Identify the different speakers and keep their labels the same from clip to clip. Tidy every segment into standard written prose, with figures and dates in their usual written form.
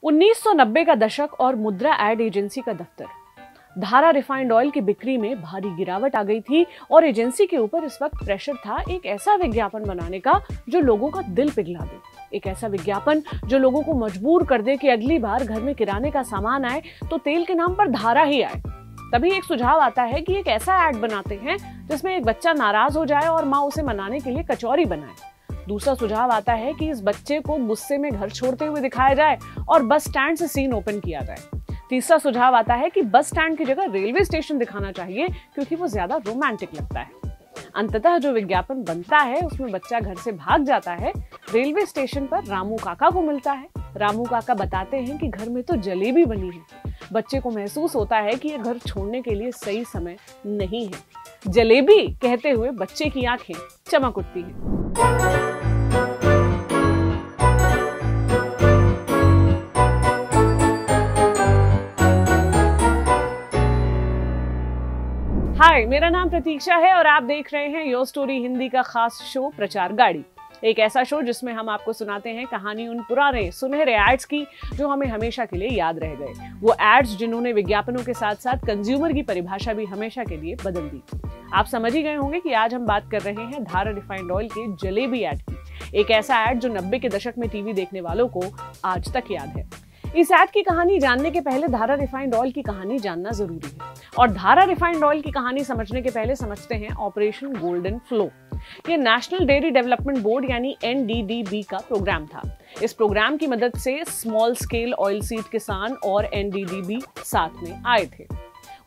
Speaker 1: 1990 का दशक और मुद्रा एड एजेंसी का दफ्तर। धारा रिफाइंड ऑयल की बिक्री में भारी गिरावट आ गई थी और एजेंसी के ऊपर इस वक्त प्रेशर था एक ऐसा विज्ञापन बनाने का जो लोगों का दिल पिघला दे, एक ऐसा विज्ञापन जो लोगों को मजबूर कर दे कि अगली बार घर में किराने का सामान आए तो तेल के नाम पर धारा ही आए। तभी एक सुझाव आता है कि एक ऐसा ऐड बनाते हैं जिसमें एक बच्चा नाराज हो जाए और माँ उसे मनाने के लिए कचौरी बनाए। दूसरा सुझाव आता है कि इस बच्चे को गुस्से में घर छोड़ते हुए दिखाया जाए और बस स्टैंड से सीन ओपन किया जाए। तीसरा सुझाव आता है कि बस स्टैंड की जगह रेलवे स्टेशन दिखाना चाहिए क्योंकि वो ज्यादा रोमांटिक लगता है। अंततः जो विज्ञापन बनता है उसमें बच्चा घर से भाग जाता है, रेलवे स्टेशन पर रामू काका को मिलता है। रामू काका बताते हैं कि घर में तो जलेबी बनी है। बच्चे को महसूस होता है कि ये घर छोड़ने के लिए सही समय नहीं है। जलेबी कहते हुए बच्चे की आंखें चमक उठती हैं। हाय, मेरा नाम प्रतीक्षा है और आप देख रहे हैं योर स्टोरी हिंदी का खास शो प्रचार गाड़ी। एक ऐसा शो जिसमें हम आपको सुनाते हैं कहानी उन पुराने सुनहरे एड्स की जो हमें हमेशा के लिए याद रह गए। वो एड्स जिन्होंने विज्ञापनों के साथ साथ कंज्यूमर की परिभाषा भी हमेशा के लिए बदल दी। आप समझ ही गए होंगे कि आज हम बात कर रहे हैं धारा रिफाइंड ऑयल के जलेबी एड की। एक ऐसा एड जो 90 के दशक में टीवी देखने वालों को आज तक याद है। इस एड की कहानी जानने के पहले धारा रिफाइंड ऑयल की कहानी जानना जरूरी है और धारा रिफाइंड ऑयल की कहानी समझने के पहले समझते हैं ऑपरेशन गोल्डन फ्लो। ये नेशनल डेयरी डेवलपमेंट बोर्ड यानी NDDB का प्रोग्राम था। इस प्रोग्राम की मदद से स्मॉल स्केल ऑयल सीड किसान और NDDB साथ में आए थे।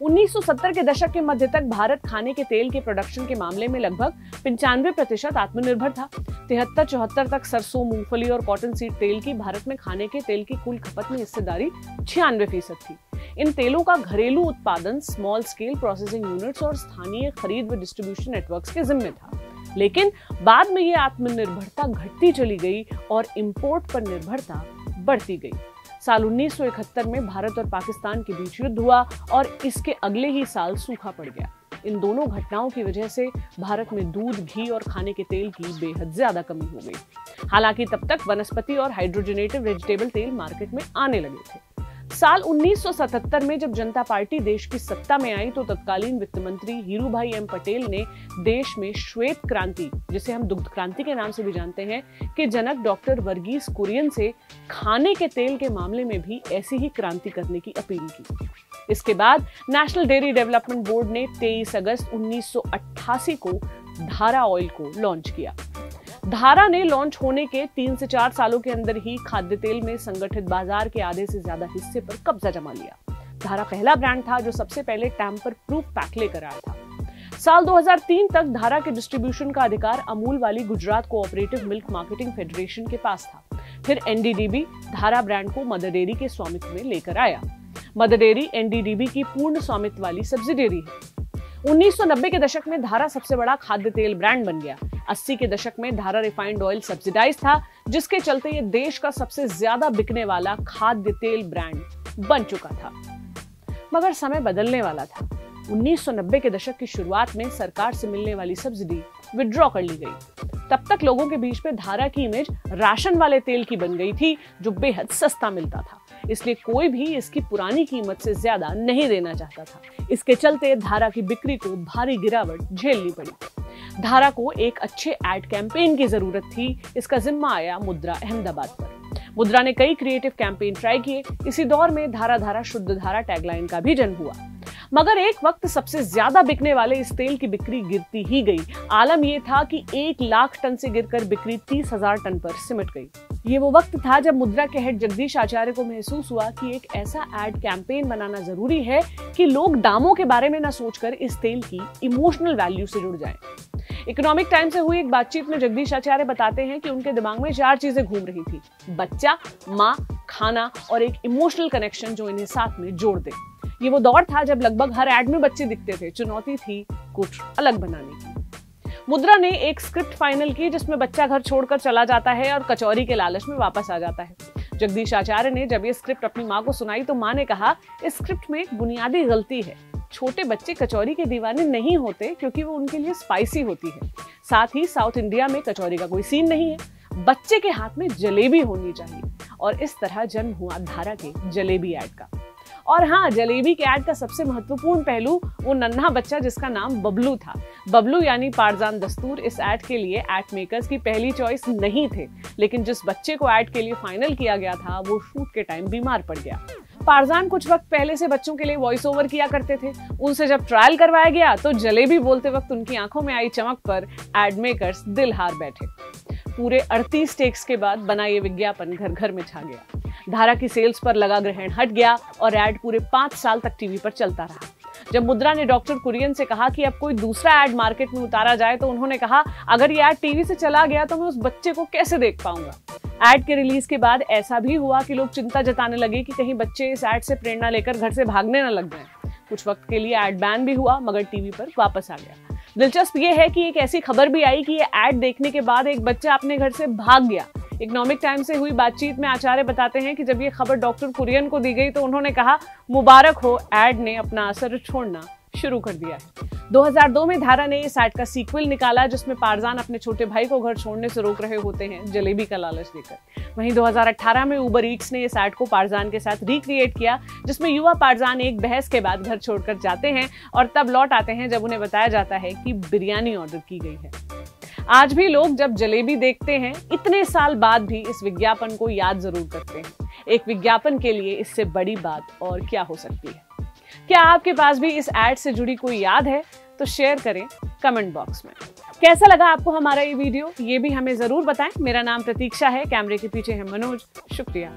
Speaker 1: 1970 के दशक के मध्य तक भारत खाने के तेल के प्रोडक्शन के मामले में लगभग 95% आत्मनिर्भर था। 73-74 तक सरसों, मूंगफली और कॉटन सीड तेल की भारत में खाने के तेल की कुल खपत में हिस्सेदारी 96% थी। इन तेलों का घरेलू उत्पादन स्मॉल स्केल प्रोसेसिंग यूनिट्स और स्थानीय खरीद व डिस्ट्रीब्यूशन नेटवर्क्स के जिम्मे था। लेकिन बाद में ये आत्मनिर्भरता घटती चली गई और इंपोर्ट पर निर्भरता बढ़ती गई। साल 1971 में भारत और पाकिस्तान के बीच युद्ध हुआ और इसके अगले ही साल सूखा पड़ गया। इन दोनों घटनाओं की वजह से भारत में दूध, घी और खाने के तेल की बेहद ज्यादा कमी हो गई। हालांकि तब तक वनस्पति और हाइड्रोजनेटेड वेजिटेबल तेल मार्केट में आने लगे थे। साल 1977 में जब जनता पार्टी देश की सत्ता में आई तो तत्कालीन वित्त मंत्री हीरूभाई एम पटेल ने देश में श्वेत क्रांति, जिसे हम दुग्ध क्रांति के नाम से भी जानते हैं, के जनक डॉक्टर वर्गीस कुरियन से खाने के तेल के मामले में भी ऐसी ही क्रांति करने की अपील की। इसके बाद नेशनल डेयरी डेवलपमेंट बोर्ड ने 23 अगस्त 1988 को धारा ऑयल को लॉन्च किया। धारा ने लॉन्च होने के 3 से 4 सालों के अंदर ही खाद्य तेल में संगठित बाजार के आधे से ज्यादा हिस्से पर कब्जा जमा लिया। धारा पहला ब्रांड था जो सबसे पहले टैम्पर प्रूफ पैक लेकर आया था। साल 2003 तक धारा के डिस्ट्रीब्यूशन का अधिकार अमूल वाली Gujarat cooperative milk marketing federation के पास था। फिर NDDB धारा ब्रांड को मदर डेयरी के स्वामित्व में लेकर आया। मदर डेयरी NDDB की पूर्ण स्वामित्व वाली सब्सिडियरी है। 1990 के दशक में धारा सबसे बड़ा खाद्य तेल ब्रांड बन गया। 80 के दशक में धारा रिफाइंड ऑयल सब्सिडाइज था, जिसके चलते ये देश का सबसे ज्यादा बिकने वाला खाद्य तेल ब्रांड बन चुका था। मगर समय बदलने वाला था। 1990 के दशक की शुरुआत में सरकार से मिलने वाली सब्सिडी विड्रॉ कर ली गई। तब तक लोगों के बीच में धारा की इमेज राशन वाले तेल की बन गई थी जो बेहद सस्ता मिलता था, इसलिए कोई भी इसकी पुरानी कीमत से ज्यादा नहीं देना चाहता था। इसके चलते धारा की बिक्री को भारी गिरावट झेलनी पड़ी। धारा को एक अच्छे एड कैंपेन की जरूरत थी। इसका जिम्मा आया मुद्रा अहमदाबाद पर। मुद्रा ने कई क्रिएटिव कैंपेन ट्राई किए। इसी दौर में धारा धारा शुद्ध धारा टैगलाइन का भी जन्म हुआ। मगर एक वक्त सबसे ज्यादा बिकने वाले इस तेल की बिक्री गिरती ही गई। आलम यह था कि 1 लाख टन से गिरकर बिक्री 30,000 टन पर सिमट गई। ये वो वक्त था जब मुद्रा के हेड जगदीश आचार्य को महसूस हुआ कि एक ऐसा एड कैंपेन बनाना जरूरी है कि लोग दामों के बारे में न सोचकर इस तेल की इमोशनल वैल्यू से जुड़ जाएं। इकोनॉमिक टाइम से हुई एक बातचीत में जगदीश आचार्य बताते हैं कि उनके दिमाग में 4 चीजें घूम रही थी: बच्चा, माँ, खाना और एक इमोशनल कनेक्शन जो इन्हें साथ में जोड़ दे। ये वो दौर था जब लगभग हर एड में बच्चे दिखते थे। चुनौती थी कुछ अलग बनाने की। मुद्रा ने एक स्क्रिप्ट फाइनल की जिसमें बच्चा घर छोड़कर चला जाता है और कचौरी के लालच में वापस आ जाता है। जगदीश आचार्य ने जब ये स्क्रिप्ट अपनी माँ को सुनाई तो माँ ने कहा, इस स्क्रिप्ट में एक बुनियादी गलती है। छोटे बच्चे कचौरी के दीवाने नहीं होते क्योंकि वो उनके लिए स्पाइसी होती है। साथ ही साउथ इंडिया में कचौरी का कोई सीन नहीं है। बच्चे के हाथ में जलेबी होनी चाहिए और इस तरह जन्म हुआ धारा के जलेबी ऐड का। और हाँ, जलेबी के ऐड का सबसे महत्वपूर्ण पहलू वो नन्हा बच्चा जिसका नाम बबलू था। बबलू यानी पारजान दस्तूर इस ऐड के लिए ऐड मेकर्स की पहली चॉइस नहीं थे, लेकिन जिस बच्चे को ऐड के लिए फाइनल किया गया था वो शूट के टाइम बीमार पड़ गया। पारजान कुछ वक्त पहले से बच्चों के लिए वॉइस ओवर किया करते थे। उनसे जब ट्रायल करवाया गया तो जलेबी बोलते वक्त उनकी आंखों में आई चमक पर ऐड मेकर्स दिल हार बैठे। पूरे 38 टेक्स के बाद बना ये विज्ञापन घर घर में छा गया। धारा की सेल्स पर लगा ग्रहण हट गया और ऐड पूरे 5 साल तक टीवी पर चलता रहा। जब मुद्रा ने डॉक्टर कुरियन से कहा कि अब कोई दूसरा ऐड मार्केट में उतारा जाए तो उन्होंने कहा, अगर ये ऐड टीवी से चला गया तो मैं उस बच्चे को कैसे देख पाऊंगा। ऐड के रिलीज के बाद ऐसा भी हुआ कि लोग चिंता जताने लगे कि कहीं बच्चे इस ऐड से प्रेरणा लेकर घर से भागने न लग जाएं। कुछ वक्त के लिए ऐड बैन भी हुआ मगर टीवी पर वापस आ गया। दिलचस्प ये है कि एक ऐसी खबर भी आई कि ये ऐड देखने के बाद एक बच्चा अपने घर से भाग गया। इकोनॉमिक टाइम्स से हुई बातचीत में आचार्य बताते हैं कि जब ये खबर डॉक्टर कुरियन को दी गई तो उन्होंने कहा, मुबारक हो, ऐड ने अपना असर छोड़ना शुरू कर दिया है। 2002 में धारा ने इस ऐड का सीक्वल निकाला जिसमें पारजान अपने छोटे भाई को घर छोड़ने से रोक रहे होते हैं जलेबी का लालच देकर। वहीं 2018 में उबर ईट्स ने इस ऐड को पारजान के साथ रिक्रिएट किया जिसमें युवा पारजान एक बहस के बाद घर छोड़कर जाते हैं और तब लौट आते हैं जब उन्हें बताया जाता है कि बिरयानी ऑर्डर की गई है। आज भी लोग जब जलेबी देखते हैं इतने साल बाद भी इस विज्ञापन को याद जरूर करते हैं। एक विज्ञापन के लिए इससे बड़ी बात और क्या हो सकती है। क्या आपके पास भी इस ऐड से जुड़ी कोई याद है तो शेयर करें कमेंट बॉक्स में। कैसा लगा आपको हमारा ये वीडियो, ये भी हमें जरूर बताएं। मेरा नाम प्रतीक्षा है, कैमरे के पीछे है मनोज। शुक्रिया।